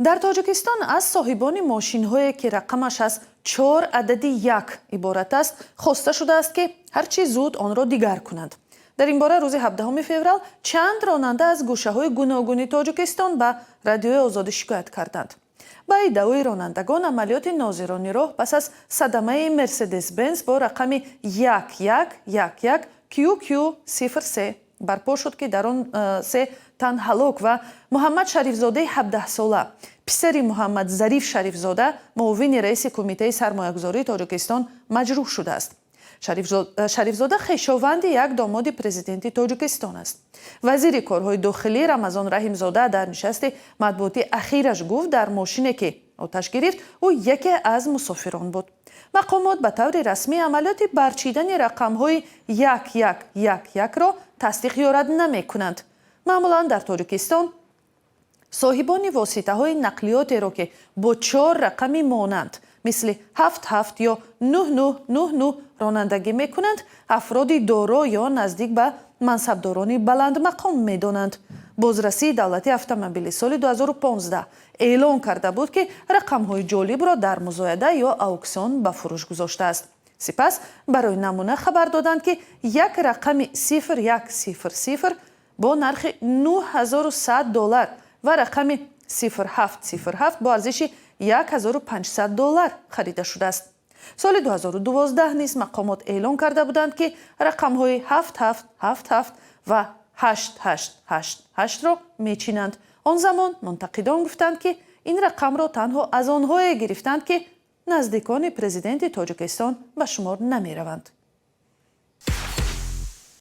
дар тоҷикистон аз соҳибони мошинҳое ки рақамаш аз 4 адади 1 иборат аст хоста шудааст ки ҳарчи зуд онро дигар кунанд. дар ин бора рӯзи 17 феврал чанд ронанда аз гӯшаҳои гуногуни тоҷикистон ба радиои озодӣ шикоят карданд. ба иддаои ронандагон амалиёти нозирониро пас аз садамаи мерседес бенз бо рақами 1111 QQ03 барпо шуд ки дар он се тан ҳалок ва муҳаммад шарифзодаи 17-сола писари муҳаммад зариф шарифзода муовини раиси кумитаи сармоягузории тоҷикистон маҷрӯҳ шудааст. шарифзода хешованди як домоди президенти тоҷикистон аст. вазири корҳои дохилӣ Рамазон Раҳимзода дар нишасти матбуотӣ ахираш гуфт дар мошине ки оташ гирифт ӯ яке аз мусофирон буд. мақомот ба таври расмӣ амалиёти барчидани рақамҳои 1111-ро тасдиқ ё рад намекунанд. маъмулан дар тоҷикистон соҳибони воситаҳои нақлиётеро ки бо 4 рақами монанд мисли 77 ё 9999 ронандагӣ мекунанд афроди доро ё наздик ба мансабдорони баландмақом медонанд. бозрасии давлатии автомобили соли 2015 эълон карда буд ки рақамҳои ҷолибро дар музояда ё ауксион ба фурӯш гузоштааст. сипас барои намуна хабар доданд ки як рақами 0100 бо нархи $9100 ва рақами 0707 бо арзиши $1500 харида шудааст. соли 2012 низ мақомот эълон карда буданд ки рақамҳои 7777 ва 8888ро мечинанд. он замон мунтақидон гуфтанд ки ин рақамро танҳо аз онҳое гирифтанд ки наздикони президенти тоҷикистон ба шумор намераванд.